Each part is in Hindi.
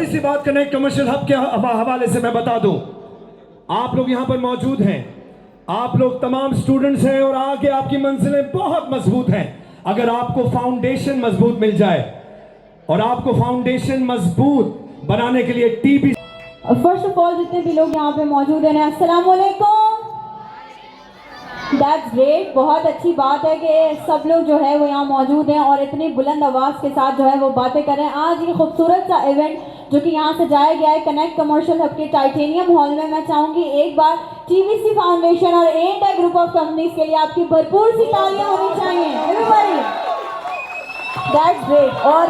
सी बात कनेक्ट कमर्शियल हब के हवाले से मैं बता दूं, आप लोग यहां पर मौजूद हैं, आप लोग तमाम स्टूडेंट्स हैं और आगे आपकी मंजिलें बहुत मजबूत हैं अगर आपको फाउंडेशन मजबूत मिल जाए। और आपको फाउंडेशन मजबूत बनाने के लिए टीबी फर्स्ट ऑफ ऑल जितने भी लोग यहाँ पे मौजूद हैं, अस्सलाम वालेकुम। दैट्स ग्रेट, बहुत अच्छी बात है कि सब लोग जो है वो यहाँ मौजूद हैं और इतनी बुलंद आवाज़ के साथ जो है वो बातें कर रहे हैं। आज ये खूबसूरत सा इवेंट जो कि यहाँ सजाया गया है कनेक्ट कमर्शियल हब के टाइटेनियम हॉल में, मैं चाहूँगी एक बार टीवीसी फाउंडेशन और A&I ग्रुप ऑफ कंपनीज के लिए आपकी भरपूर सी तालियां होनी चाहिए। Everybody, that's great. और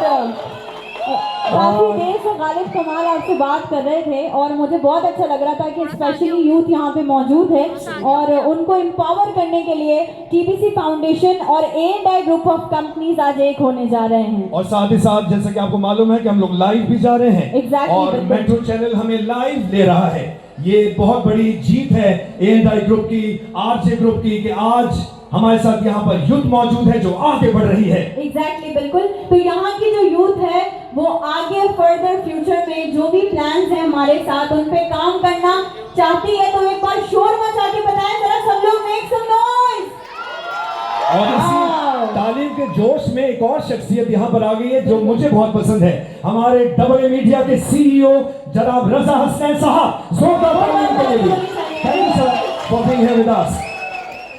काफ़ी देर से गालिब कमाल आपसे बात कर रहे थे और मुझे बहुत अच्छा लग रहा था कि स्पेशली यूथ यहाँ पे मौजूद है और उनको एम्पावर करने के लिए टीबीसी फाउंडेशन और A&I ग्रुप ऑफ कंपनीज आज एक होने जा रहे हैं। और साथ ही साथ जैसा कि आपको मालूम है कि हम लोग लाइव भी जा रहे हैं। Exactly, और मेट्रो चैनल हमें लाइव ले रहा है। ये बहुत बड़ी जीत है A&I ग्रुप की, RJ ग्रुप की, कि आज हमारे साथ यहाँ पर यूथ मौजूद है जो आगे बढ़ रही है। एग्जैक्टली, बिल्कुल। तो यहाँ की जो यूथ है वो आगे फर्दर फ्यूचर में जो भी प्लान्स हैं हमारे साथ उन पे काम करना चाहती है। तो एक बार शोर मचा के बताएं जरा सब लोग, मेक सम नॉइज। और इसी तालीम के जोश में एक और शख्सियत यहाँ पर आ गई है जो मुझे बहुत पसंद है, हमारे डबल ए मीडिया के CEO जनाब रजा हसनैन साहब। जोरदार तालीम के लिए thank you sir for being here with us.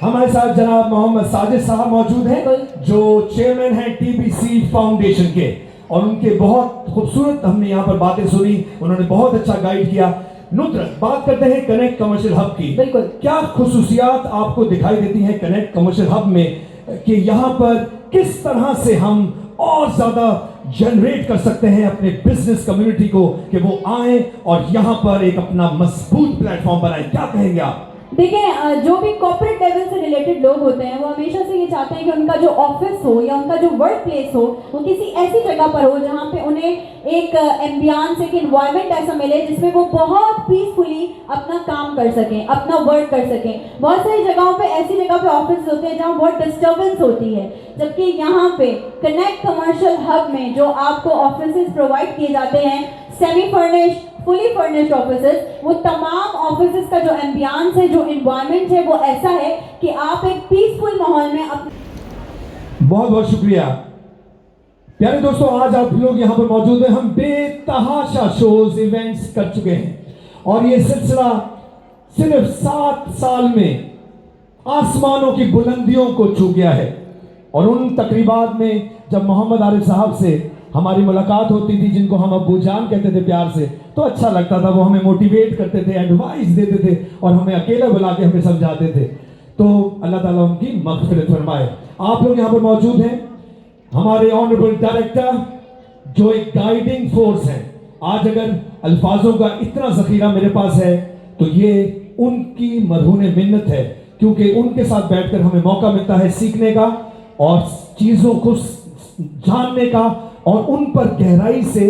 हमारे साथ जनाब मोहम्मद साजिद साहब मौजूद हैं जो चेयरमैन हैं टीबीसी फाउंडेशन के, और उनके बहुत खूबसूरत हमने यहाँ पर बातें सुनी, उन्होंने बहुत अच्छा गाइड किया। नुसरत, बात करते हैं कनेक्ट कमर्शियल हब की। बिल्कुल। क्या खुसूसियात आपको दिखाई देती हैं कनेक्ट कमर्शियल हब में कि यहाँ पर किस तरह से हम और ज्यादा जनरेट कर सकते हैं अपने बिजनेस कम्युनिटी को कि वो आए और यहाँ पर एक अपना मजबूत प्लेटफॉर्म बनाए? क्या कहेंगे आप? देखिए, जो भी कॉर्पोरेट लेवल से रिलेटेड लोग होते हैं वो हमेशा से ये चाहते हैं कि उनका जो ऑफिस हो या उनका जो वर्क प्लेस हो वो किसी ऐसी जगह पर हो जहाँ पे उन्हें एक एम्बियंस, एक एनवायरनमेंट ऐसा मिले जिसमें वो बहुत पीसफुली अपना काम कर सकें, अपना वर्क कर सकें। बहुत सारी जगहों पे ऐसी जगह पे ऑफिस होते हैं जहाँ बहुत डिस्टर्बेंस होती है, जबकि यहाँ पे कनेक्ट कमर्शियल हब में जो आपको ऑफिसेज प्रोवाइड किए जाते हैं, semi furnished, fully furnished offices, वो तमाम ऑफिसेस का जो एम्बियंस है, जो एनवायरनमेंट है वो ऐसा है कि आप एक पीसफुल माहौल में बहुत बहुत शुक्रिया प्यारे दोस्तों। आज आप लोग यहाँ पर मौजूद हैं। हम बेतहाशा शोज, इवेंट्स कर चुके हैं और ये सिलसिला सिर्फ 7 साल में आसमानों की बुलंदियों को छू गया है। और उन तकरीबात में जब मोहम्मद आरिफ साहब से हमारी मुलाकात होती थी, जिनको हम अब्बू जान कहते थे प्यार से, तो अच्छा लगता था। वो हमें मोटिवेट करते थे, एडवाइस देते थे और हमें अकेला बुला के हमें समझाते थे। तो अल्लाह ताला उनकी मग़फ़िरत फरमाए। आप लोग यहाँ पर मौजूद हैं, हमारे ऑनरेबल डायरेक्टर जो एक गाइडिंग फोर्स है। आज अगर अल्फाजों का इतना ज़ख़ीरा मेरे पास है तो ये उनकी मरहून मिन्नत है, क्योंकि उनके साथ बैठकर हमें मौका मिलता है सीखने का और चीज़ों को जानने का और उन पर गहराई से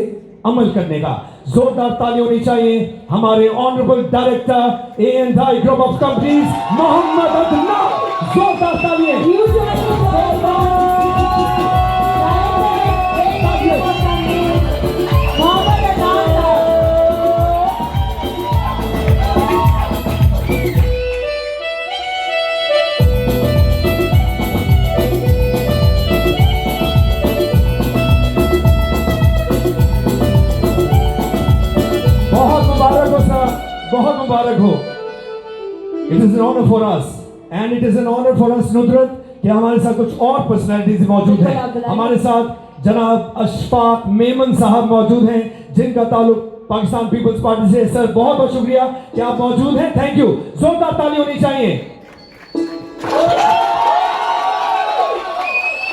अमल करने का। जोरदार ताली होनी चाहिए हमारे honourable director A&I group of companies Mohammad Adnan. जोरदार तालियां। बहुत मुबारक हो। It is an honour for us and it is an honour for us Nusrat कि हमारे साथ कुछ और पर्सनैलिटीज मौजूद हैं। हमारे साथ जनाब अशफाक मेमन साहब मौजूद हैं जिनका ताल्लुक पाकिस्तान पीपल्स पार्टी से। सर बहुत बहुत शुक्रिया कि आप मौजूद हैं, थैंक यू। जोरदार ताली होनी चाहिए।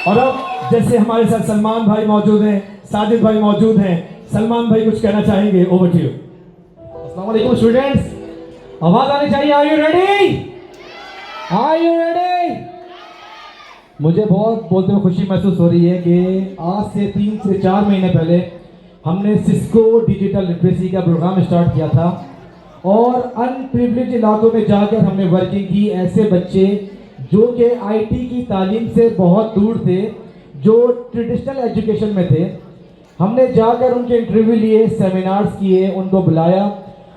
और अब जैसे हमारे साथ सलमान भाई मौजूद हैं, साजिद भाई मौजूद हैं, सलमान भाई कुछ कहना चाहेंगे, ओवर टू यू। अस्सलाम वालेकुम स्टूडेंट्स, आवाज आनी चाहिए। Are you ready? Are you ready? मुझे बहुत बोलते हुए खुशी महसूस हो रही है कि आज से 3 से 4 महीने पहले हमने सिस्को डिजिटल लिटरेसी का प्रोग्राम स्टार्ट किया था और अनप्रिविलेज इलाकों में जाकर हमने वर्किंग की। ऐसे बच्चे जो कि आईटी की तालीम से बहुत दूर थे, जो ट्रेडिशनल एजुकेशन में थे, हमने जाकर उनके इंटरव्यू लिए, सेमिनार्स किए, उनको बुलाया,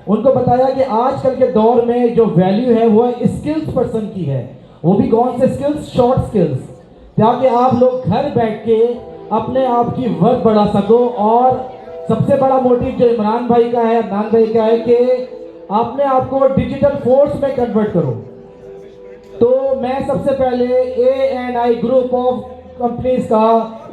उनको बताया कि आजकल के दौर में जो वैल्यू है वो स्किल्स पर्सन की है। वो भी कौन से स्किल्स? शॉर्ट स्किल्स, ताकि आप लोग घर बैठ के अपने आप की वर्क बढ़ा सको। और सबसे बड़ा मोटिव जो इमरान भाई का है, अदनान भाई का है कि अपने आप को डिजिटल फोर्स में कन्वर्ट करो। तो मैं सबसे पहले ANI ग्रुप ऑफ कंपनीज का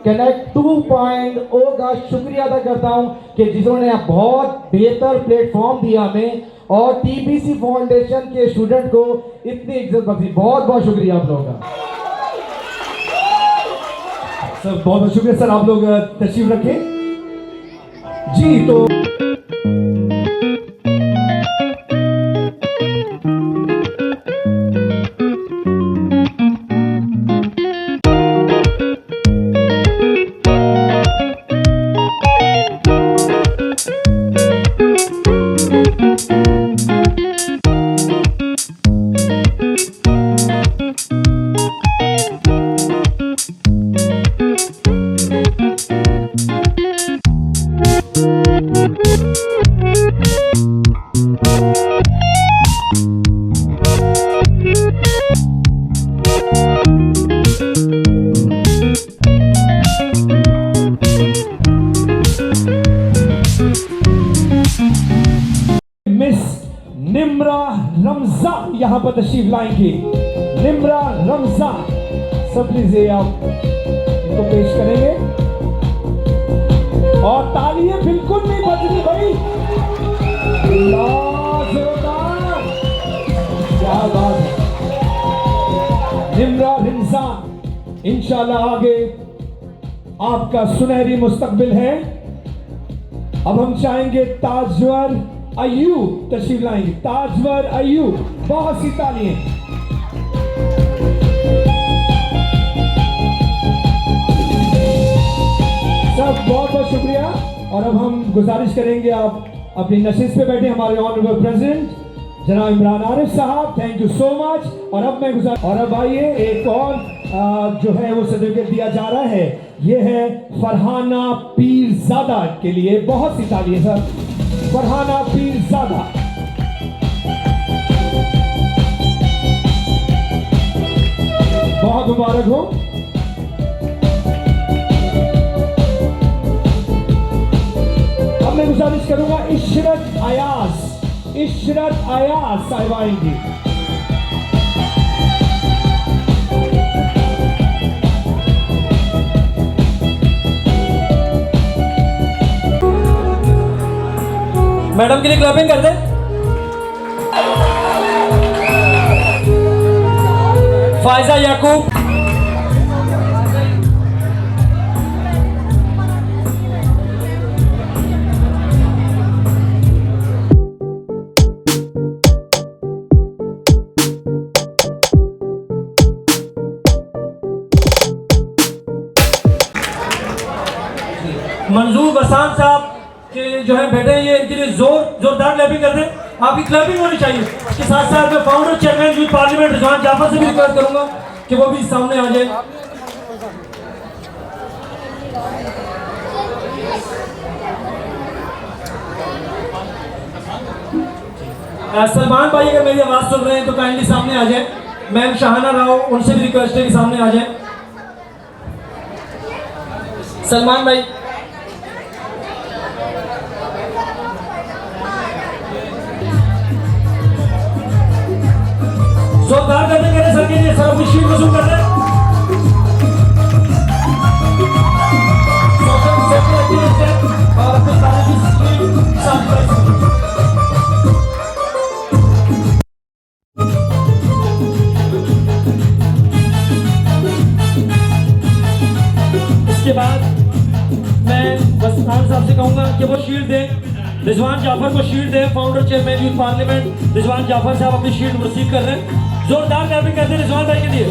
कनेक्ट 2.0 का शुक्रिया अदा करता हूं कि जिन्होंने बहुत बेहतर प्लेटफॉर्म दिया हमें और TBC फाउंडेशन के स्टूडेंट को इतनी इज्जत बख्शी। बहुत बहुत शुक्रिया आप लोगों का सर, बहुत बहुत शुक्रिया सर। आप लोग तशरीफ रखें जी। तो मिस निम्रा रमजान यहां पर तशरीफ लाएंगे। निम्रा रमजान, सब प्लीज आप इनको पेश करेंगे। और तालियां बिल्कुल नहीं बज रही भाई, जोरदार, क्या बात है। निम्रा रमजान, इंशाल्लाह आगे आपका सुनहरी मुस्तकबिल है। अब हम चाहेंगे ताजवर अयूब तशरीफ लाएंगे। ताजवर अयूब, बहुत सी तालियां। सब बहुत बहुत शुक्रिया। और अब हम गुजारिश करेंगे आप अपनी नशिस्त पे बैठे हमारे ऑनरेबल प्रेसिडेंट जनाब इमरान आरिफ साहब, थैंक यू सो मच। और अब मैं और अब आइए एक और जो है वो सर्टिफिकेट दिया जा रहा है, ये है फरहाना पीरजादा के लिए। बहुत सी तालियां सर, फरहाना पीरजादा। बहुत मुबारक हो। अब मैं गुजारिश करूंगा इशरत अयाज, इशरत अयाज साहिबा आएंगी। मैडम के लिए क्लैपिंग कर दे। फायजा याकूब, मंजूर बसान साहब के जो है बेटे, ये इनके लिए जोरदार क्लैपिंग कर दें। आपकी क्लैपिंग होनी चाहिए। इसके साथ साथ मैं founder chairman youth parliament Rizwan Jafar से भी रिक्वेस्ट करूंगा कि वो भी सामने आ जाए। सलमान भाई अगर मेरी आवाज सुन रहे हैं तो काइंडली सामने आ जाए। मैम शाहाना राव, उनसे भी रिक्वेस्ट है कि सामने आ जाए। सलमान भाई, जोरदार करने के लिए सर के लिए सर अपनी शीट वसूल कर रहे हैं। और अपने सारे की शीट साफ कर। इसके बाद मैं वसीम साहब से कहूंगा कि वो शील्ड दें। रिजवान जाफर को शील्ड दें। Founder chairman youth parliament Rizwan Jafar साहब अपनी शील्ड रिसीव कर रहे हैं। जोरदार क्लैपिंग करते हैं रिजवान भाई के लिए।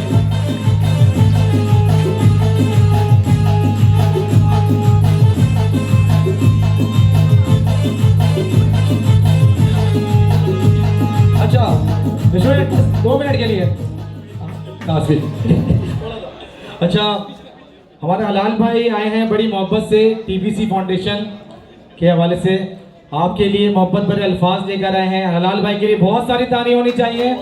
अच्छा, इसमें 2 मिनट के लिए काफी। अच्छा, हमारे हलाल भाई आए हैं बड़ी मोहब्बत से टीबीसी फाउंडेशन के हवाले से आपके लिए मोहब्बत भरे अल्फाज लेकर आए हैं। हलाल भाई के लिए बहुत सारी तारीफ होनी चाहिए।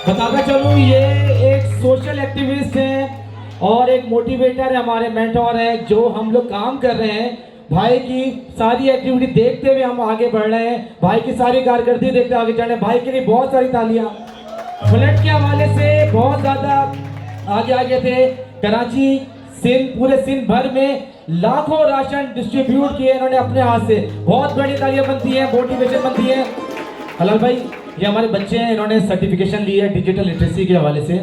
बताता चलूँ ये एक सोशल एक्टिविस्ट हैं और एक मोटिवेटर है, हमारे मेंटोर हैं। जो हम लोग काम कर रहे हैं भाई की सारी एक्टिविटी देखते हुए हम आगे बढ़ रहे हैं, भाई की सारी कारकर्दगी देखते हुए आगे चल रहे हैं। भाई के लिए बहुत सारी तालियां। फ्लड के हवाले से बहुत ज़्यादा आगे थे। कराची सिंध, पूरे सिंध भर में लाखों राशन डिस्ट्रीब्यूट किए इन्होंने अपने हाथ से। बहुत बड़ी तालियां बनती हैं, मोटिवेशन बनती है। हलाल भाई ये हमारे बच्चे हैं, इन्होंने सर्टिफिकेशन ली है डिजिटल लिटरेसी के हवाले से।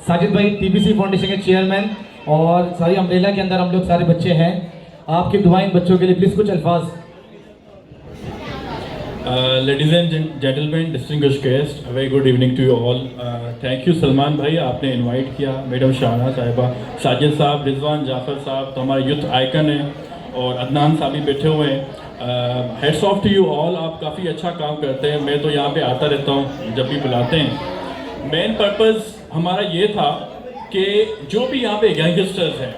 साजिद भाई टीबीसी फाउंडेशन के चेयरमैन और सारी अम्ब्रेला के अंदर हम लोग सारे बच्चे हैं। आपकी दुआएं बच्चों के लिए प्लीज कुछ अल्फाज। Ladies and gentlemen, distinguished guests, a very good evening to you all. Thank you Salman भाई, आपने इनवाइट किया। मैडम शाहना साहिबा, साजिद साहब, रिजवान जाफर साहब तो हमारे यूथ आइकन हैं और अदनान साहब भी बैठे हुए हैं। Hats off to you all, आप काफ़ी अच्छा काम करते हैं। मैं तो यहाँ पे आता रहता हूँ जब भी बुलाते हैं। मेन पर्पज़ हमारा ये था कि जो भी यहाँ पे यंगस्टर्स हैं,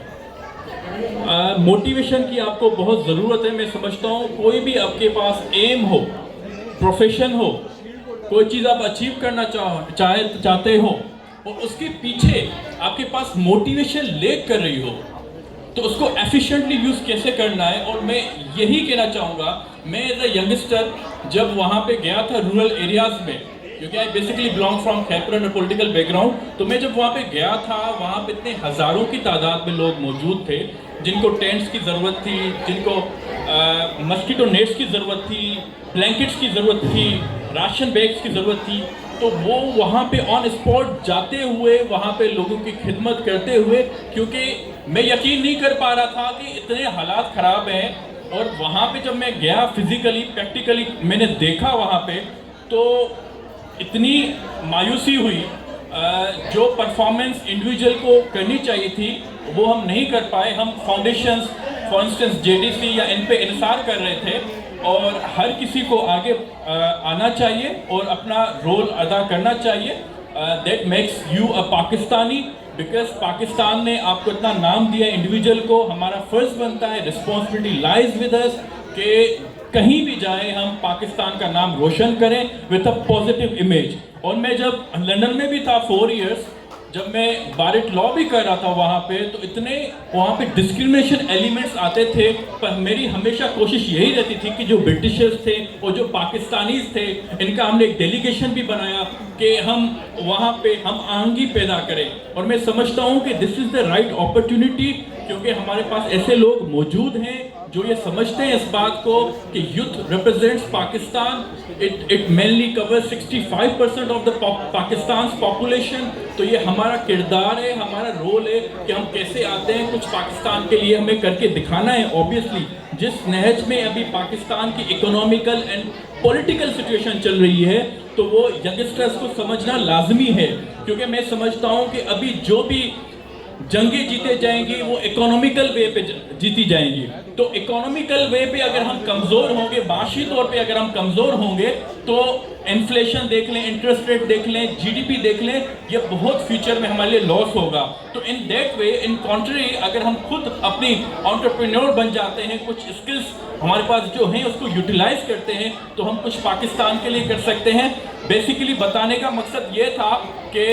मोटिवेशन की आपको बहुत ज़रूरत है। मैं समझता हूँ कोई भी आपके पास एम हो, प्रोफेशन हो, कोई चीज़ आप अचीव करना चाहते हो और उसके पीछे आपके पास मोटिवेशन लेक कर रही हो, तो उसको एफिशिएंटली यूज़ कैसे करना है। और मैं यही कहना चाहूँगा, मैं एज अ यंगस्टर जब वहाँ पे गया था रूरल एरियाज़ में, क्योंकि I basically belong from Khyber and political background, तो मैं जब वहाँ पे गया था वहाँ पे इतने हज़ारों की तादाद में लोग मौजूद थे जिनको टेंट्स की ज़रूरत थी, जिनको मस्कीटो नेट्स की ज़रूरत थी, ब्लैंकेट्स की ज़रूरत थी, राशन बैग्स की ज़रूरत थी। तो वो वहाँ पे ऑन स्पॉट जाते हुए वहाँ पे लोगों की खिदमत करते हुए, क्योंकि मैं यकीन नहीं कर पा रहा था कि इतने हालात ख़राब हैं। और वहाँ पे जब मैं गया फिज़िकली प्रैक्टिकली मैंने देखा वहाँ पे, तो इतनी मायूसी हुई। जो परफॉर्मेंस इंडिविजुअल को करनी चाहिए थी वो हम नहीं कर पाए। हम फाउंडेशंस फॉर इंस्टेंस जेडीसी या इन पे इंसार कर रहे थे, और हर किसी को आगे आना चाहिए और अपना रोल अदा करना चाहिए। That makes you a Pakistani, because Pakistan ने आपको इतना नाम दिया इंडिविजुअल को। हमारा फ़र्ज़ बनता है, रिस्पॉन्सिबिलिटी लाइज विद अस, कि कहीं भी जाए हम पाकिस्तान का नाम रोशन करें विद अ पॉजिटिव इमेज। और मैं जब लंदन में भी था 4 इयर्स, जब मैं बारिट लॉ भी कर रहा था वहाँ पे, तो इतने वहाँ पे डिस्क्रिमिनेशन एलिमेंट्स आते थे। पर मेरी हमेशा कोशिश यही रहती थी कि जो ब्रिटिशर्स थे और जो पाकिस्तानीज थे, इनका हमने एक डेलीगेशन भी बनाया कि हम वहाँ पे हम आहंगी पैदा करें। और मैं समझता हूँ कि this is the right opportunity, क्योंकि हमारे पास ऐसे लोग मौजूद हैं जो ये समझते हैं इस बात को कि youth represents Pakistan. It mainly cover 65% of the Pakistan population. तो ये हमारा किरदार है, हमारा रोल है कि हम कैसे आते हैं, कुछ पाकिस्तान के लिए हमें करके दिखाना है। ऑब्वियसली जिस नहज में अभी पाकिस्तान की इकोनॉमिकल एंड पॉलिटिकल सिचुएशन चल रही है, तो वो यंगस्टर्स को समझना लाजमी है। क्योंकि मैं समझता हूँ कि अभी जो भी जंगें जीते जाएंगी वो इकोनॉमिकल वे पे जीती जाएंगी। तो इकोनॉमिकल वे पे अगर हम कमज़ोर होंगे, माशी तौर पे अगर हम कमज़ोर होंगे, तो इन्फ्लेशन देख लें, इंटरेस्ट रेट देख लें, जीडीपी देख लें, ये बहुत फ्यूचर में हमारे लिए लॉस होगा। तो इन दैट वे, इन कॉन्ट्री, अगर हम खुद अपनी एंटरप्रेन्योर बन जाते हैं, कुछ स्किल्स हमारे पास जो हैं उसको यूटिलाइज करते हैं, तो हम कुछ पाकिस्तान के लिए कर सकते हैं। बेसिकली बताने का मकसद ये था कि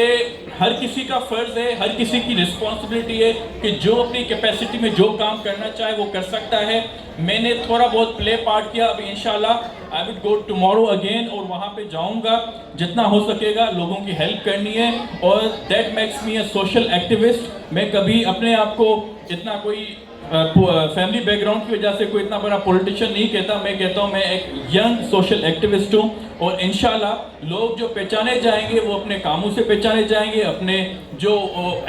हर किसी का फ़र्ज़ है, हर किसी की रिस्पॉन्सिबिलिटी है कि जो अपनी कैपेसिटी में जो काम करना चाहे वो कर सकता है। मैंने थोड़ा बहुत प्ले पार्ट किया, अभी इंशाल्लाह I will go tomorrow again और वहाँ पे जाऊँगा, जितना हो सकेगा लोगों की हेल्प करनी है। और that makes me a social activist. मैं कभी अपने आप को इतना कोई फैमिली बैकग्राउंड की वजह से कोई इतना बड़ा पॉलिटिशियन नहीं कहता। मैं कहता हूँ मैं एक यंग सोशल एक्टिविस्ट हूँ, और इंशाल्लाह लोग जो पहचाने जाएंगे वो अपने कामों से पहचाने जाएंगे, अपने जो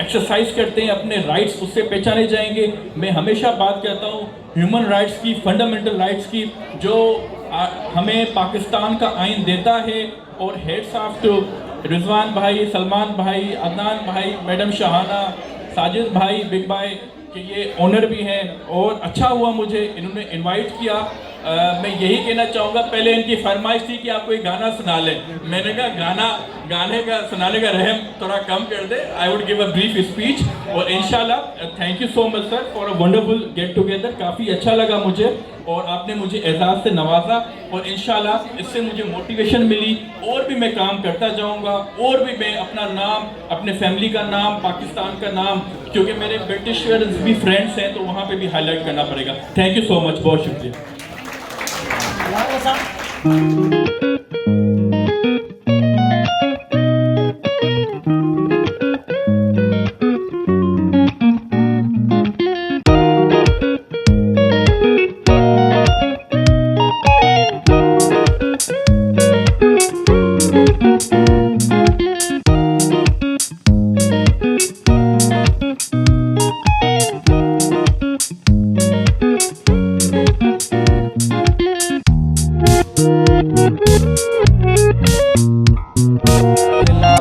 एक्सरसाइज करते हैं अपने राइट्स उससे पहचाने जाएंगे। मैं हमेशा बात करता हूँ ह्यूमन राइट्स की, फंडामेंटल राइट्स की, जो हमें पाकिस्तान का आइन देता है। और हेड्स ऑफ टू रिजवान भाई, सलमान भाई, अदनान भाई, मैडम शाहाना, साजिद भाई, बिग भाई, कि ये ऑनर भी हैं। और अच्छा हुआ मुझे इन्होंने इनवाइट किया। मैं यही कहना चाहूँगा, पहले इनकी फरमाइश थी कि आप कोई गाना सुना लें। मैंने कहा गाने का सुनाने का रहम थोड़ा कम कर दे। I would give a brief speech. और इंशाल्लाह thank you so much sir for a wonderful get together. काफ़ी अच्छा लगा मुझे और आपने मुझे एजाज़ से नवाजा और इंशाल्लाह इससे मुझे मोटिवेशन मिली और भी मैं काम करता जाऊंगा और भी मैं अपना नाम, अपने फैमिली का नाम, पाकिस्तान का नाम, क्योंकि मेरे ब्रिटिश भी फ्रेंड्स हैं तो वहाँ पे भी हाईलाइट करना पड़ेगा। थैंक यू सो मच, बहुत शुक्रिया।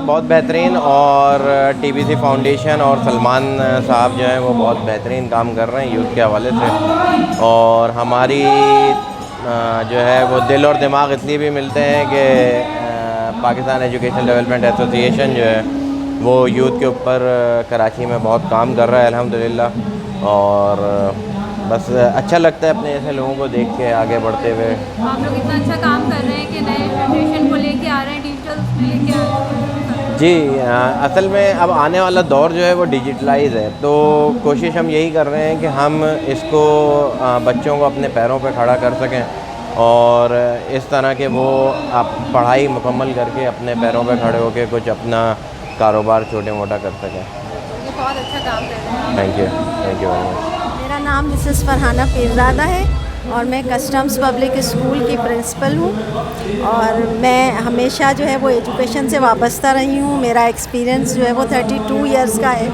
बहुत बेहतरीन और टीबीसी फाउंडेशन और सलमान साहब जो हैं वो बहुत बेहतरीन काम कर रहे हैं यूथ के हवाले से। और हमारी जो है वो दिल और दिमाग इसलिए भी मिलते हैं कि पाकिस्तान एजुकेशन डेवलपमेंट एसोसिएशन जो है वो यूथ के ऊपर कराची में बहुत काम कर रहा है अल्हम्दुलिल्लाह। और बस अच्छा लगता है अपने जैसे लोगों को देख के आगे बढ़ते हुए। आप लोग इतना अच्छा काम कर रहे हैं कि नए जनरेशन को लेके आ रहे हैं, डिजिटल लेके आ रहे हैं। जी असल में अब आने वाला दौर जो है वो डिजिटलाइज है, तो कोशिश हम यही कर रहे हैं कि हम इसको बच्चों को अपने पैरों पे खड़ा कर सकें और इस तरह के वो आप पढ़ाई मुकम्मल करके अपने पैरों पे खड़े होकर कुछ अपना कारोबार छोटे मोटा कर सकें। ये बहुत अच्छा काम कर रहे हैं। Thank you very much. मेरा नाम मिसेस फरहाना पीरज़ादा है और मैं कस्टम्स पब्लिक स्कूल की प्रिंसिपल हूँ और मैं हमेशा जो है वो एजुकेशन से वाबस्ता रही हूँ। मेरा एक्सपीरियंस जो है वो 32 इयर्स का है,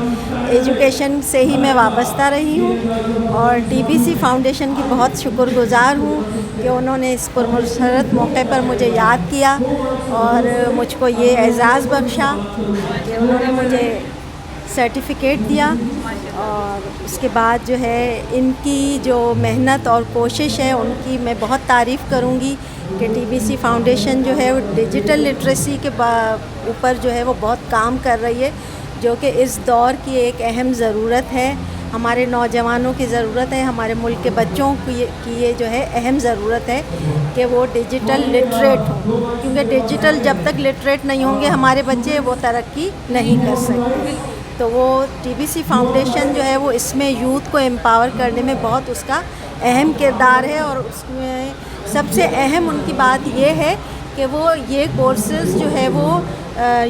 एजुकेशन से ही मैं वाबस्ता रही हूँ और टीबीसी फाउंडेशन की बहुत शुक्रगुज़ार हूँ कि उन्होंने इस पुरमसरत मौके पर मुझे याद किया और मुझको ये एज़ाज़ बख्शा कि उन्होंने मुझे सर्टिफिकेट दिया। और उसके बाद जो है इनकी जो मेहनत और कोशिश है उनकी मैं बहुत तारीफ़ करूँगी कि टीबीसी फाउंडेशन जो है वो डिजिटल लिटरेसी के ऊपर जो है वो बहुत काम कर रही है, जो कि इस दौर की एक अहम ज़रूरत है। हमारे नौजवानों की ज़रूरत है, हमारे मुल्क के बच्चों की ये जो है अहम ज़रूरत है कि वो डिजिटल लिटरेट हों, क्योंकि डिजिटल जब तक लिटरेट नहीं होंगे हमारे बच्चे वो तरक्की नहीं कर सकते। तो वो टीबीसी फाउंडेशन जो है वो इसमें यूथ को एम्पावर करने में बहुत उसका अहम किरदार है और उसमें सबसे अहम उनकी बात ये है कि वो ये कोर्सेज़ जो है वो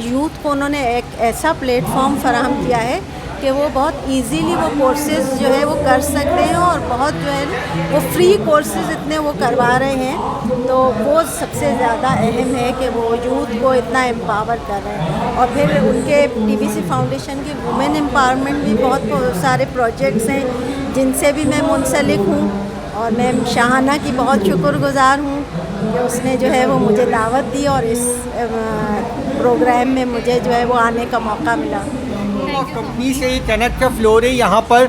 यूथ को उन्होंने एक ऐसा प्लेटफॉर्म फराहम किया है कि वो बहुत इजीली वो कोर्सेज़ जो है वो कर सकते हैं और बहुत जो है वो फ्री कोर्सेज़ इतने वो करवा रहे हैं। तो वो सबसे ज़्यादा अहम है कि वो यूथ को इतना एम्पावर कर रहे हैं। और फिर उनके टीबीसी फाउंडेशन के वुमेन एम्पावरमेंट भी बहुत सारे प्रोजेक्ट्स हैं जिनसे भी मैं मुंसलिक हूँ और मैं शाहाना की बहुत शुक्रगुज़ार हूँ कि उसने जो है वो मुझे दावत दी और इस प्रोग्राम में मुझे जो है वो आने का मौका मिला। कंपनी से कनेक्ट का फ्लोर है यहाँ पर।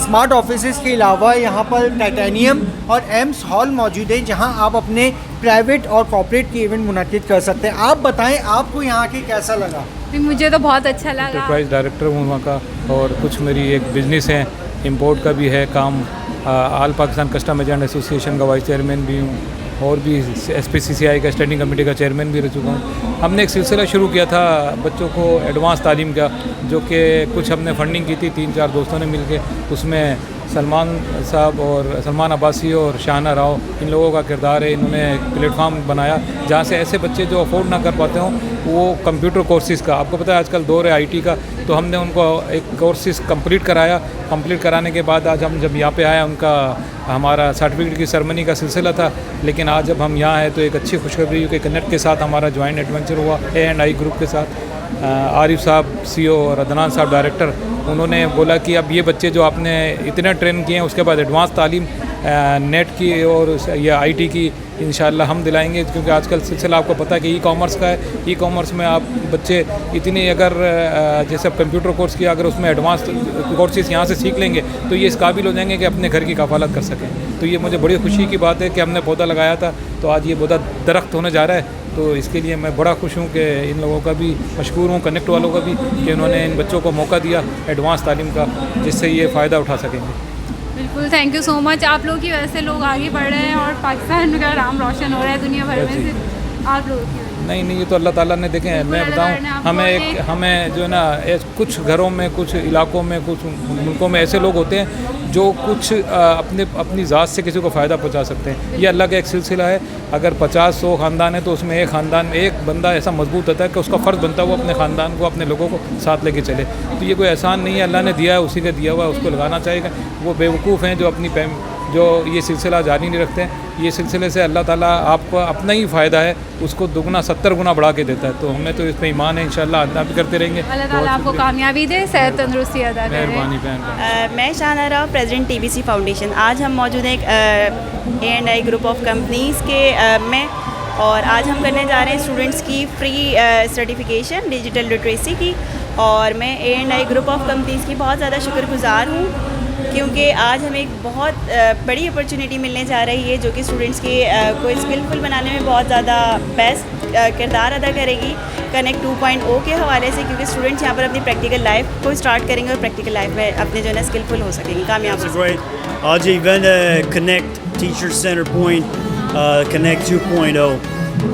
स्मार्ट ऑफिसेज़ के अलावा यहाँ पर टाइटेनियम और एम्स हॉल मौजूद है जहाँ आप अपने प्राइवेट और कॉर्पोरेट के इवेंट मुनक़िद कर सकते हैं। आप बताएं आपको यहाँ के कैसा लगा? मुझे तो बहुत अच्छा लगा। एंटरप्राइज डायरेक्टर हूँ वहाँ का और कुछ मेरी एक बिज़नेस है, इंपोर्ट का भी है काम। All Pakistan custom agent association का वाइस चेयरमैन भी हूँ और भी SPCCI का स्टैंडिंग कमेटी का चेयरमैन भी रह चुका हूँ। हमने एक सिलसिला शुरू किया था बच्चों को एडवांस तालीम का, जो कि कुछ हमने फंडिंग की थी 3-4 दोस्तों ने मिलके। उसमें सलमान साहब और सलमान अब्बासी और शाहाना राव, इन लोगों का किरदार है। इन्होंने एक प्लेटफॉर्म बनाया जहाँ से ऐसे बच्चे जो अफोर्ड ना कर पाते हों वो कंप्यूटर कोर्सेज़ का, आपको पता है आजकल दौर है IT का, तो हमने उनको एक कोर्सेज़ कंप्लीट कराया। कंप्लीट कराने के बाद आज हम जब यहाँ पे आए, उनका हमारा सर्टिफिकेट की सेरेमनी का सिलसिला था। लेकिन आज जब हम यहाँ आए तो एक अच्छी खुशखबरी कि कनेक्ट के साथ हमारा जॉइंट एडवेंचर हुआ A&I ग्रुप के साथ। आरिफ साहब CEO और अदनान साहब डायरेक्टर, उन्होंने बोला कि अब ये बच्चे जो आपने इतने ट्रेन किए हैं उसके बाद एडवांस तालीम नेट की और या आईटी की इंशाल्लाह हम दिलाएंगे, क्योंकि आजकल सिलसिला आपको पता है कि ई कॉमर्स का है। ई कॉमर्स में आप बच्चे इतनी अगर जैसे अब कंप्यूटर कोर्स किया, अगर उसमें एडवांस कोर्सेज यहाँ से सीख लेंगे तो ये इस काबिल हो जाएंगे कि अपने घर की कफ़ालत कर सकें। तो ये मुझे बड़ी खुशी की बात है कि हमने पौधा लगाया था तो आज ये पौधा दरख्त होने जा रहा है। तो इसके लिए मैं बड़ा खुश हूँ कि इन लोगों का भी मशकूर हूँ, कनेक्ट वालों का भी, कि उन्होंने इन बच्चों को मौका दिया एडवांस तालीम का, जिससे ये फ़ायदा उठा सकेंगे। बिल्कुल, थैंक यू सो मच। आप लोगों की वजह से लोग आगे बढ़ रहे हैं और पाकिस्तान का नाम रोशन हो रहा है दुनिया भर में, सिर्फ आप लोगों की वजह से। नहीं, ये तो अल्लाह ताला ने देखे हैं। मैं बताऊं, हमें जो है ना, कुछ घरों में, कुछ इलाकों में, कुछ मुल्कों में ऐसे लोग होते हैं जो कुछ अपनी ज़ात से किसी को फ़ायदा पहुंचा सकते हैं। ये अल्लाह का एक सिलसिला है। अगर 50-100 ख़ानदान है तो उसमें एक ख़ानदान में एक बंदा ऐसा मजबूत होता है कि उसका फ़र्ज़ बनता है वो अपने ख़ानदान को, अपने लोगों को साथ लेके चले। तो ये कोई एहसान नहीं है, अल्लाह ने दिया है, उसी का दिया हुआ है, उसको लगाना चाहिए। वो बेवकूफ़ हैं जो ये सिलसिला जारी नहीं रखते हैं। ये सिलसिले से अल्लाह ताला आपको अपना ही फ़ायदा है, उसको दुगना 70 गुना बढ़ा के देता है। तो हमें तो इसमें ईमान है, इंशाल्लाह अदा भी करते रहेंगे। अल्लाह ताला आपको कामयाबी दे, सेहत तंदुरुस्ती अदा करे। मेहरबानी। मैं शाहना राव, प्रेसिडेंट टीबीसी फाउंडेशन। आज हम मौजूद हैं एक A&I ग्रुप ऑफ कंपनीज़ के में, और आज हम करने जा रहे हैं स्टूडेंट्स की फ्री सर्टिफिकेशन डिजिटल लिटरेसी की। और मैं A&I ग्रुप ऑफ कंपनीज़ की बहुत ज़्यादा शुक्रगुज़ार हूँ, क्योंकि आज हमें एक बहुत बड़ी अपॉर्चुनिटी मिलने जा रही है जो कि स्टूडेंट्स के को स्किलफुल बनाने में बहुत ज़्यादा बेस्ट किरदार अदा करेगी कनेक्ट 2.0 के हवाले से, क्योंकि स्टूडेंट्स यहाँ पर अपनी प्रैक्टिकल लाइफ को स्टार्ट करेंगे और प्रैक्टिकल लाइफ में अपने जो है ना स्किलफुल हो सकेंगे, कामयाब हो सकेंगे। आज event connect teacher centre point connect 2.0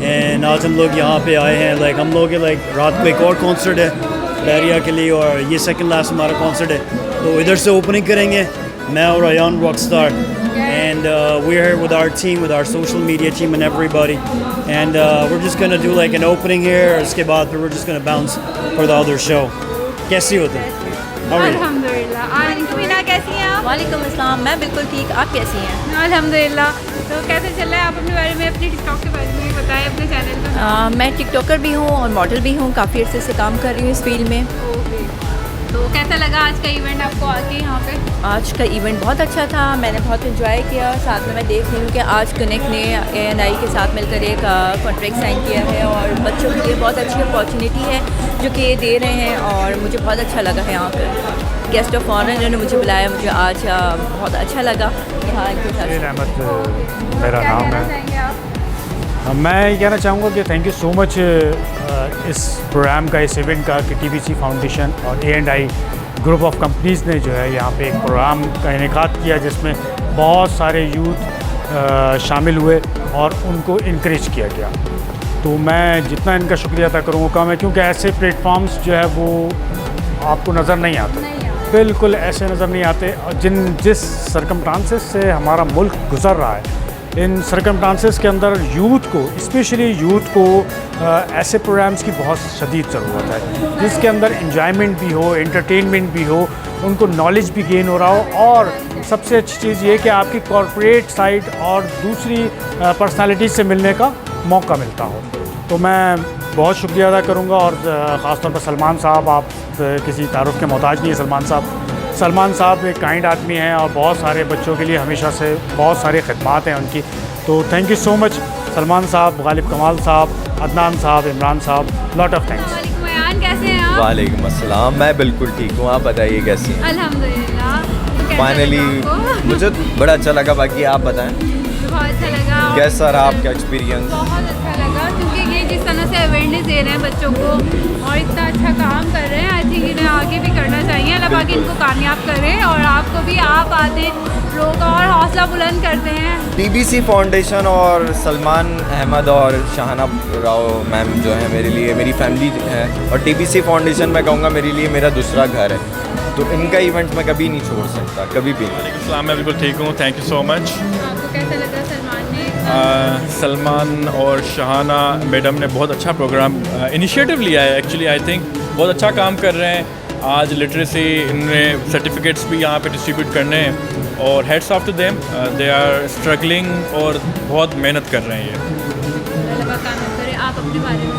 and आज हम लोग यहाँ पे आए हैं। लाइक हम लोग रात को एक और कॉन्सर्ट है बैरिया के लिए, और ये सेकंड लास्ट हमारा कॉन्सर्ट है। तो इधर से ओपनिंग करेंगे मैं और Ayaan rockstar, and we are here with our team, with our social media team and everybody, and we are just gonna do like an opening here, और उसके बाद फिर we are just gonna bounce for the other show. कैसी होते हैं? अल्हम्दुलिल्लाह। मीना कैसी हैं आप? वालेकुम अस्सलाम, मैं बिल्कुल ठीक, आप कैसी हैं? अल्हम्दुलिल्लाह। तो कैसे चल रहा है? आप अपने बारे में, अपने टिकटॉक के बारे में बताएं, अपने चैनल का। मैं टिकटॉकर भी हूँ और मॉडल भी हूँ, काफ़ी अर्से से काम कर रही हूँ इस फील्ड में। तो कैसा लगा आज का इवेंट आपको आके यहाँ पे? आज का इवेंट बहुत अच्छा था, मैंने बहुत एंजॉय किया। साथ में मैं देख रही हूँ कि आज कनेक्ट ने A&I के साथ मिलकर एक कॉन्ट्रैक्ट साइन किया है, और बच्चों के लिए बहुत अच्छी अपॉर्चुनिटी है जो कि ये दे रहे हैं, और मुझे बहुत अच्छा लगा है यहाँ पर। गेस्ट ऑफ ऑनर इन्होंने मुझे बुलाया, मुझे आज बहुत अच्छा लगा। रहमत मेरा नाम है। मैं ये कहना चाहूँगा कि थैंक यू सो मच इस प्रोग्राम का, इस इवेंट का, कि टीबीसी फाउंडेशन और A&I ग्रुप ऑफ कंपनीज़ ने जो है यहाँ पे एक प्रोग्राम का इनेकाद किया जिसमें बहुत सारे यूथ शामिल हुए और उनको इनक्रेज किया गया। तो मैं जितना इनका शुक्रिया अदा करूँगा कम है, क्योंकि ऐसे प्लेटफॉर्म्स जो है वो आपको नज़र नहीं आते, बिल्कुल ऐसे नज़र नहीं आते। जिस सरकमस्टांसेस से हमारा मुल्क गुज़र रहा है, इन सरकमस्टांसेस के अंदर यूथ को, स्पेशली यूथ को ऐसे प्रोग्राम्स की बहुत शदीद ज़रूरत है जिसके अंदर इंजॉयमेंट भी हो, एंटरटेनमेंट भी हो, उनको नॉलेज भी गेन हो रहा हो, और सबसे अच्छी चीज़ ये कि आपकी कॉर्पोरेट साइड और दूसरी पर्सनालिटीज़ से मिलने का मौका मिलता हो। तो मैं बहुत शुक्रिया अदा करूँगा, और ख़ास तौर पर सलमान साहब, आप किसी तारुफ के मोहताज नहीं है। सलमान साहब एक काइंड आदमी हैं और बहुत सारे बच्चों के लिए हमेशा से बहुत सारी खिदमात हैं उनकी। तो thank you so much Salman साहब, गालिब कमाल साहब, अदनान साहब, इमरान साहब, लॉट ऑफ थैंक्स। कैसे हैं आप? वालेकुम अस्सलाम, मैं बिल्कुल ठीक हूँ, आप बताइए कैसी हैं? अल्हम्दुलिल्लाह। फाइनली मुझे बड़ा अच्छा लगा, बाकी आप बताएं। बहुत अच्छा लगा। कैसा रहा आपका एक्सपीरियंस? बहुत अच्छा लगा, क्योंकि ये जिस तरह से अवेयरनेस दे रहे हैं बच्चों को और इतना अच्छा काम कर रहे हैं, आई थिंक इन्हें आगे भी करना चाहिए। अल्लाह पाक इनको कामयाब करें, और आपको भी, आप आते लोगों का और हौसला बुलंद करते हैं। टीबीसी फाउंडेशन और सलमान अहमद और शाहना राव मैम जो है मेरे लिए, मेरी फैमिली है, और टीबीसी फाउंडेशन मैं कहूँगा मेरे लिए मेरा दूसरा घर है। तो इनका इवेंट मैं कभी नहीं छोड़ सकता, कभी भी। वालेकुम, मैं बिल्कुल ठीक हूँ, थैंक यू सो मच। आपको कैसा लगा सलमान ने? सलमान और शहाना मैडम ने बहुत अच्छा प्रोग्राम इनिशिएटिव लिया है। एक्चुअली आई थिंक बहुत अच्छा काम कर रहे हैं। आज लिटरेसी इनमें सर्टिफिकेट्स भी यहाँ पे डिस्ट्रीब्यूट करने हैं, और hats off to them, they are struggling और बहुत मेहनत कर रहे हैं ये। आप अपने बारे में?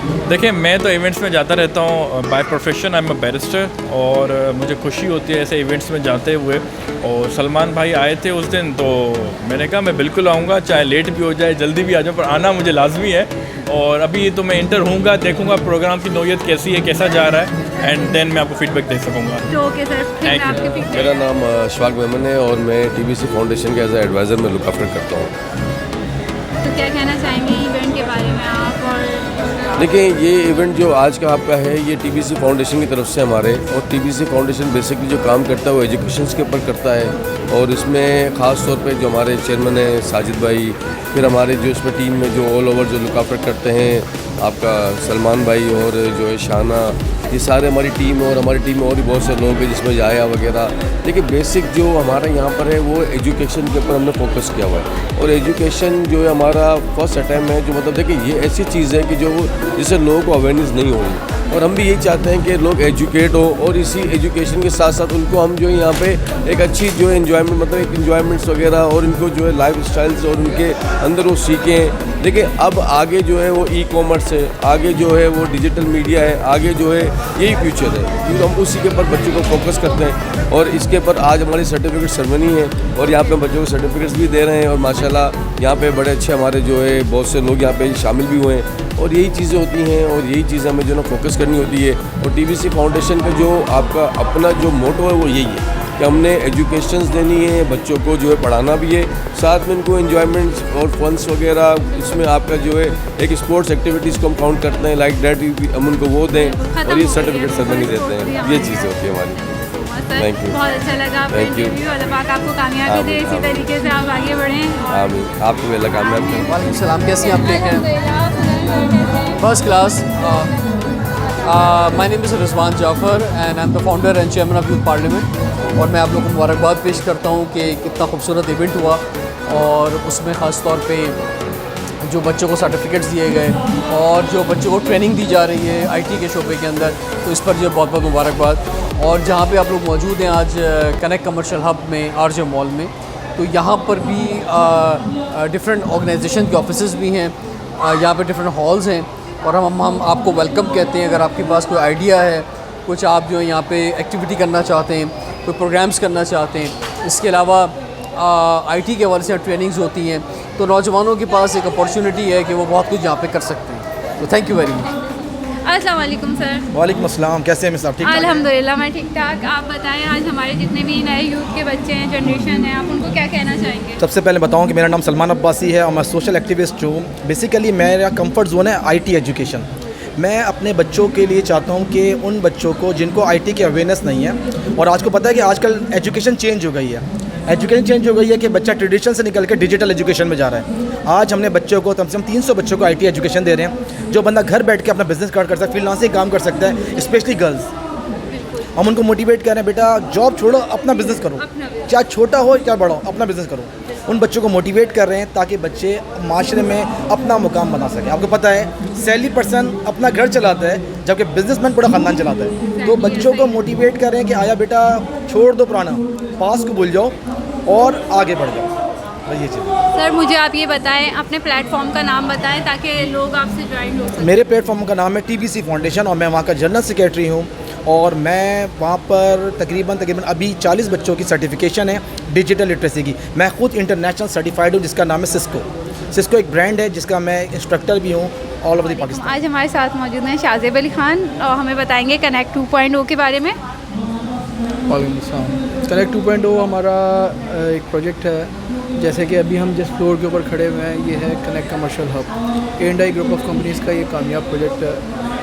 देखिए, मैं तो इवेंट्स में जाता रहता हूँ। By profession I am a barrister और मुझे खुशी होती है ऐसे इवेंट्स में जाते हुए। और सलमान भाई आए थे उस दिन, तो मैंने कहा मैं बिल्कुल आऊँगा, चाहे लेट भी हो जाए, जल्दी भी आ जाऊँ, पर आना मुझे लाजमी है। और अभी तो मैं इंटर होऊंगा, देखूंगा प्रोग्राम की नौयत कैसी है, कैसा जा रहा है, एंड देन मैं आपको फीडबैक दे सकूँगा। तो ओके सर, थैंक यू। मेरा नाम अशफाक मेमन है और मैं TBC फाउंडेशन के एज ए एडवाइज़र में लुक आफ्टर करता हूँ। तो क्या कहना चाहेंगे इवेंट के बारे में आप? और देखिए, ये इवेंट जो आज का आपका है ये TBC फाउंडेशन की तरफ से हमारे, और TBC फाउंडेशन बेसिकली जो काम करता है वो एजुकेशन के ऊपर करता है। और इसमें ख़ास तौर पे जो हमारे चेयरमैन हैं साजिद भाई, फिर हमारे जो इसमें टीम में जो ऑल ओवर जो लुक आफ्टर करते हैं आपका सलमान भाई और जो है शाना, ये सारे हमारी टीम है। और हमारी टीम में और भी बहुत से लोग हैं जिसमें जाया वगैरह। देखिए, बेसिक जो हमारा यहाँ पर है वो एजुकेशन के ऊपर हमने फोकस किया हुआ है। और एजुकेशन जो है हमारा फर्स्ट अटैम्प्ट है, जो मतलब देखिए ये ऐसी चीज़ है कि जो जिससे लोगों को अवेयरनेस नहीं हो रही, और हम भी यही चाहते हैं कि लोग एजुकेट हो, और इसी एजुकेशन के साथ साथ उनको हम जो है यहाँ पे एक अच्छी जो है इन्जॉयमेंट, मतलब एक इन्जॉयमेंट्स वगैरह, और इनको जो है लाइफ स्टाइल्स और उनके अंदर वो सीखें। देखिए, अब आगे जो है वो ई-कॉमर्स है, आगे जो है वो डिजिटल मीडिया है, आगे जो है यही फ्यूचर है, क्योंकि हम उसी के ऊपर बच्चों को फोकस करते हैं। और इसके ऊपर आज हमारी सर्टिफिकेट सेरेमनी है और यहाँ पे हम बच्चों को सर्टिफिकेट्स भी दे रहे हैं। और माशाल्लाह यहाँ पे बड़े अच्छे हमारे जो है बहुत से लोग यहाँ पे शामिल भी हुए हैं। और यही चीज़ें होती हैं और यही चीज़ें हमें जो ना फोकस करनी होती है। और TBC फाउंडेशन का जो आपका अपना जो मोटो है वो यही है कि हमने एजुकेशंस देनी है, बच्चों को जो है पढ़ाना भी है, साथ में इनको एंजॉयमेंट्स और फंड्स वगैरह, इसमें आपका जो है एक स्पोर्ट्स एक्टिविटीज़ को हम काउंट करते हैं, लाइक दैट हम उनको वो दें और ये सर्टिफिकेट सेरेमनी देते हैं। ये चीज़ें होती है हमारी। थैंक यू, बहुत अच्छा लगा आपका इंटरव्यू। अल्लाह पाक आपको कामयाबी दे, इसी तरीके से आप आगे बढ़ें। आमीन, आपको भी अल्लाह कामयाब करें। वालेकुम सलाम, कैसी हैं आप? ठीक हैं, first class. My name is Rizwan Jafar and I am the founder and chairman of youth parliament. और मैं आप लोगों को मुबारकबाद पेश करता हूँ कि कितना खूबसूरत इवेंट हुआ, और उसमें ख़ास तौर पे जो बच्चों को सर्टिफिकेट्स दिए गए और जो बच्चों को ट्रेनिंग दी जा रही है IT के शोबे के अंदर, तो इस पर जो बहुत बहुत मुबारकबाद। और जहाँ पे आप लोग मौजूद हैं आज कनेक्ट कमर्शियल हब में RJ मॉल में, तो यहाँ पर भी डिफरेंट ऑर्गेनाइजेशन के ऑफिसेज़ भी हैं, यहाँ पे डिफरेंट हॉल्स हैं, और हम आपको वेलकम कहते हैं। अगर आपके पास कोई आइडिया है, कुछ आप जो है यहाँ पे एक्टिविटी करना चाहते हैं, कोई प्रोग्राम्स करना चाहते हैं, इसके अलावा IT के हवाले से ट्रेनिंग्स होती हैं, तो नौजवानों के पास एक अपॉर्चुनिटी है कि वो बहुत कुछ यहाँ पे कर सकते हैं। तो थैंक यू वेरी मच। अस्सलाम वालेकुम सर। वालेकुम अस्सलाम, कैसे हैं मिस आप? ठीक ठाक? अल्हम्दुलिल्लाह मैं ठीक ठाक। आप बताएं, आज हमारे जितने भी नए यूथ के बच्चे हैं, जनरेशन है, आप उनको क्या कहना चाहेंगे? सबसे पहले बताऊं कि मेरा नाम सलमान अब्बासी है और मैं सोशल एक्टिविस्ट हूँ। बेसिकली मेरा कंफर्ट जोन है IT एजुकेशन। मैं अपने बच्चों के लिए चाहता हूँ कि उन बच्चों को जिनको IT की अवेयरनेस नहीं है, और आपको पता है कि आजकल एजुकेशन चेंज हो गई है, एजुकेशन चेंज हो गई है कि बच्चा ट्रेडिशन से निकल के डिजिटल एजुकेशन में जा रहा है। आज हमने बच्चों को कम से कम 300 बच्चों को IT एजुकेशन दे रहे हैं, जो बंदा घर बैठ के अपना बिजनेस कार्ड कर सकता है, फ्रीलांसिंग काम कर सकता है, स्पेशली गर्ल्स। हम उनको मोटिवेट कर रहे हैं, बेटा जॉब छोड़ो, अपना बिजनेस करो, चाहे छोटा हो या बड़ा हो, अपना बिजनेस करो। उन बच्चों को मोटिवेट कर रहे हैं ताकि बच्चे माशरे में अपना मुकाम बना सकें। आपको पता है सैलरी पर्सन अपना घर चलाता है, जबकि बिजनेसमैन पूरा ख़ानदान चलाता है। तो बच्चों को मोटिवेट कर रहे हैं कि आया बेटा छोड़ दो पुराना, पास को भूल जाओ और आगे बढ़ जाओ। ये चीज़ सर, मुझे आप ये बताएं, अपने प्लेटफॉर्म का नाम बताएं ताकि लोग आपसे ज्वाइन हो सकें। मेरे प्लेटफॉर्म का नाम है TBC फाउंडेशन और मैं वहाँ का जनरल सेक्रेटरी हूँ। और मैं वहाँ पर तकरीबन अभी 40 बच्चों की सर्टिफिकेशन है डिजिटल लिटरेसी की। मैं खुद इंटरनेशनल सर्टिफाइड हूँ, जिसका नाम है सिस्को एक ब्रांड है जिसका मैं इंस्ट्रक्टर भी हूँ ऑल ओवर द पाकिस्तान। आज हमारे साथ मौजूद हैं शाज़ेब अली खान और हमें बताएंगे कनेक्ट 2.0 के बारे में। कनेक्ट 2.0 हमारा एक प्रोजेक्ट है। जैसे कि अभी हम जिस फ्लोर के ऊपर खड़े हुए हैं, ये है connect commercial hub, A&I group of companies का ये कामयाब प्रोजेक्ट है,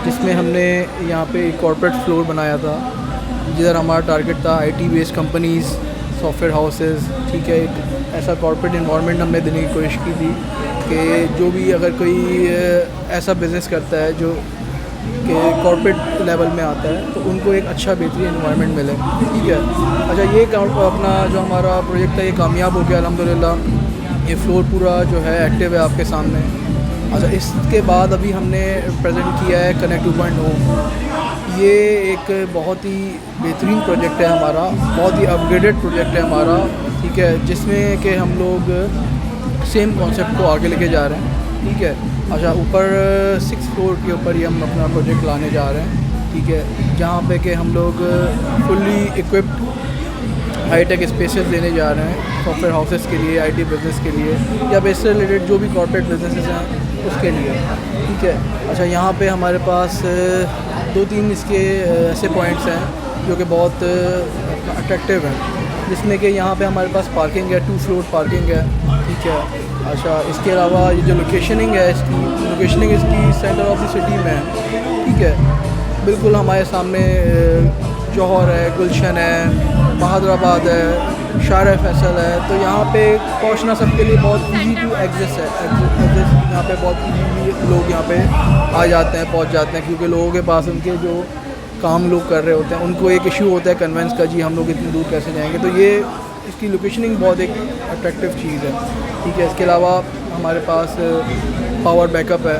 जिसमें हमने यहाँ पे एक कॉर्पोरेट फ्लोर बनाया था, जिधर हमारा टारगेट था IT based companies, software houses, ठीक है। एक ऐसा कॉर्पोरेट इन्वायरमेंट हमने देने की कोशिश की थी कि जो भी अगर कोई ऐसा बिज़नेस करता है जो कि कॉर्पोरेट लेवल में आता है, तो उनको एक अच्छा बेहतरीन इन्वायरमेंट मिले, ठीक है। अच्छा, ये अपना जो हमारा प्रोजेक्ट था ये कामयाब हो गया अल्हम्दुलिल्लाह। ये फ्लोर पूरा जो है एक्टिव है आपके सामने। अच्छा, इसके बाद अभी हमने प्रेजेंट किया है कनेक्ट 2.0। ये एक बहुत ही बेहतरीन प्रोजेक्ट है हमारा, बहुत ही अपग्रेडेड प्रोजेक्ट है हमारा, ठीक है, जिसमें कि हम लोग सेम कॉन्सेप्ट को आगे लेके जा रहे हैं। ठीक है। अच्छा, ऊपर 6th फ्लोर के ऊपर ही हम अपना प्रोजेक्ट लाने जा रहे हैं, ठीक है, जहाँ पे कि हम लोग फुल्ली इक्विप्ड हाईटेक स्पेसेस देने जा रहे हैं सॉफ्टवेयर हाउसेस के लिए, आईटी बिज़नेस के लिए, या बेस से रिलेटेड जो भी कॉर्पोरेट बिजनेसेस हैं उसके लिए, ठीक है। अच्छा, यहाँ पे हमारे पास 2-3 इसके ऐसे पॉइंट्स हैं जो कि बहुत अट्रैक्टिव हैं, जिसमें कि यहाँ पे हमारे पास पार्किंग है, 2 फ्लोर पार्किंग है, ठीक है। अच्छा, इसके अलावा ये जो लोकेशनिंग है, इसकी सेंटर ऑफ द सिटी में है, ठीक है। बिल्कुल हमारे सामने जौहर है, गुलशन है, बहादुराबाद है, शार फैसल है, तो यहाँ पे पहुँचना सबके लिए बहुत इजी टू एग्जिस्ट है। यहाँ पे बहुत इजीली लोग यहाँ पे आ जाते हैं, पहुँच जाते हैं, क्योंकि लोगों के पास उनके जो काम लोग कर रहे होते हैं उनको एक इशू होता है कन्वेंस का, जी हम लोग इतनी दूर कैसे जाएंगे, तो ये इसकी लोकेशनिंग बहुत एक अट्रैक्टिव चीज़ है, ठीक है। इसके अलावा हमारे पास पावर बैकअप है,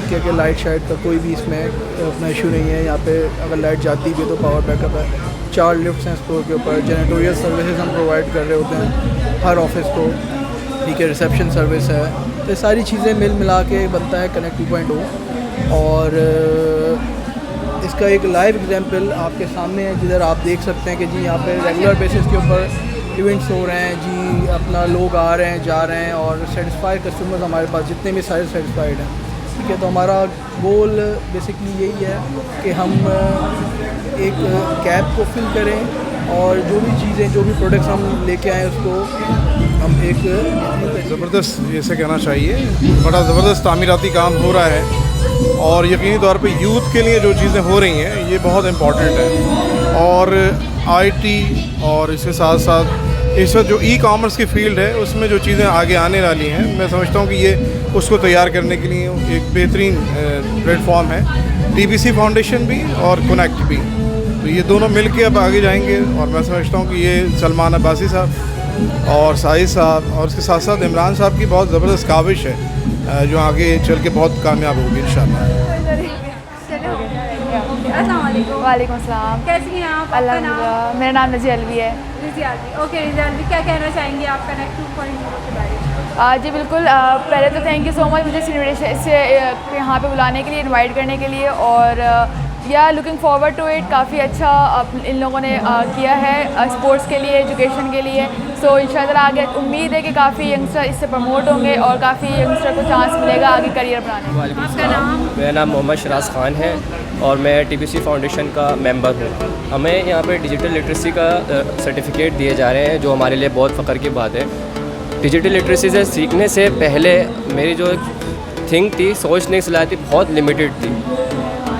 क्योंकि लाइट शाइट का कोई भी इसमें अपना इशू नहीं है। यहाँ पे अगर लाइट जाती भी है तो पावर बैकअप है। 4 लिफ्ट्स हैं फ्लोर के ऊपर, जेनेटोरियल सर्विसेज हम प्रोवाइड कर रहे होते हैं हर ऑफिस को, ठीक है। रिसेप्शन सर्विस है, तो सारी चीज़ें मिल मिला के बनता है कनेक्ट 2.0। और इसका एक लाइव एग्जांपल आपके सामने है, जिधर आप देख सकते हैं कि जी यहाँ पे रेगुलर बेसिस के ऊपर इवेंट्स हो रहे हैं, जी अपना लोग आ रहे हैं, जा रहे हैं, और सेटिस्फाइड कस्टमर्स हमारे पास जितने भी सारे सेटिस्फाइड हैं, ठीक है। तो हमारा गोल बेसिकली यही है कि हम एक गैप को फिल करें, और जो भी चीज़ें, जो भी प्रोडक्ट्स हम लेके आएँ उसको हम एक ज़बरदस्त, जैसे कहना चाहिए, बड़ा ज़बरदस्त तामीराती काम हो रहा है, और यकीनी तौर पे यूथ के लिए जो चीज़ें हो रही हैं ये बहुत इम्पॉर्टेंट है। और आईटी और इसके साथ साथ इस वक्त जो ई कॉमर्स की फील्ड है उसमें जो चीज़ें आगे आने वाली हैं, मैं समझता हूँ कि ये उसको तैयार करने के लिए एक बेहतरीन प्लेटफॉर्म है, टीबीसी फाउंडेशन भी और कनेक्ट भी। तो ये दोनों मिल के अब आगे जाएंगे, और मैं समझता हूँ कि ये सलमान अब्बासी साहब और साहिद साहब और उसके साथ साथ इमरान साहब की बहुत ज़बरदस्त काविश है, जो आगे चल के बहुत कामयाब होगी इंशाल्लाह। वालेकुम सलाम, कैसी हैं आप? अल्हम्दुलिल्लाह, मेरा नाम नज़ी अलवी है। रिजी अलवी, ओके रिजी अलवी, क्या कहना चाहेंगे आप कनेक्ट 2.0 के बारे में? जी बिल्कुल, पहले तो थैंक यू सो मच मुझे इनविटेशन से यहाँ पे बुलाने के लिए, इनवाइट करने के लिए, और या लुकिंग फॉरवर्ड टू इट। काफ़ी अच्छा इन लोगों ने किया है स्पोर्ट्स के लिए, एजुकेशन के लिए। सो इंशाल्लाह आगे उम्मीद है कि काफ़ी यंगस्टर इससे प्रमोट होंगे और काफ़ी यंगस्टर को चांस मिलेगा आगे करियर बनाने का। आपका नाम? मेरा नाम मोहम्मद शराज ख़ान है और मैं टीबीसी फाउंडेशन का मेंबर हूँ। हमें यहाँ पे डिजिटल लिटरेसी का सर्टिफिकेट दिए जा रहे हैं, जो हमारे लिए बहुत फ़ख्र की बात है। डिजिटल लिटरेसी से सीखने से पहले मेरी जो थिंक थी, सोचने की सलाहियत थी, बहुत लिमिटेड थी।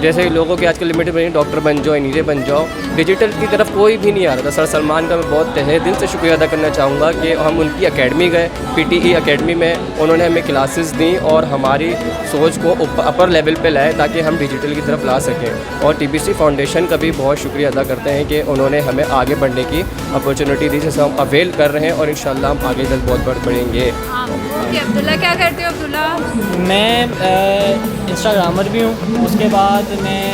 जैसे लोगों की आजकल लिमिटेड बनी, डॉक्टर बन जाओ, इंजीनियर बन जाओ, डिजिटल की तरफ कोई भी नहीं आ रहा था। सर सलमान का मैं बहुत तहे दिल से शुक्रिया अदा करना चाहूँगा कि हम उनकी एकेडमी गए, पीटीई एकेडमी में उन्होंने हमें क्लासेस दी और हमारी सोच को अपर लेवल पे लाए ताकि हम डिजिटल की तरफ ला सकें। और टीबीसी फाउंडेशन का भी बहुत शुक्रिया अदा करते हैं कि उन्होंने हमें आगे बढ़ने की अपॉर्चुनिटी दी, जिसे हम अवेल कर रहे हैं और इंशाल्लाह हम आगे जल्द बहुत बढ़ेंगे। ओके अब्दुल्ला, क्या करते हो अब्दुल्ला? मैं इंस्टाग्रामर भी हूँ, उसके बाद मैं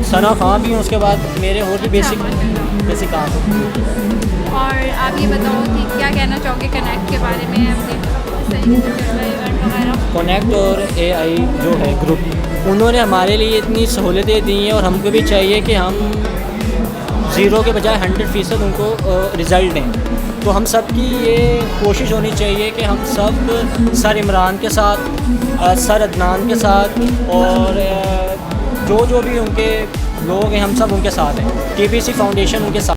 सना खां भी हूँ, उसके बाद मेरे और भी बेसिक काम। और आप ये बताओ कि क्या कहना चाहोगे कनेक्ट के बारे में, अपने कनेक्ट और एआई जो है ग्रुप, उन्होंने हमारे लिए इतनी सहूलतें दी हैं और हमको भी चाहिए कि हम 0 के बजाय 100% उनको रिज़ल्ट दें। तो हम सब की ये कोशिश होनी चाहिए कि हम सब सर इमरान के साथ, सर अदनान के साथ और जो भी उनके लोग हैं, हम सब उनके साथ हैं। टीबीसी फाउंडेशन उनके साथ।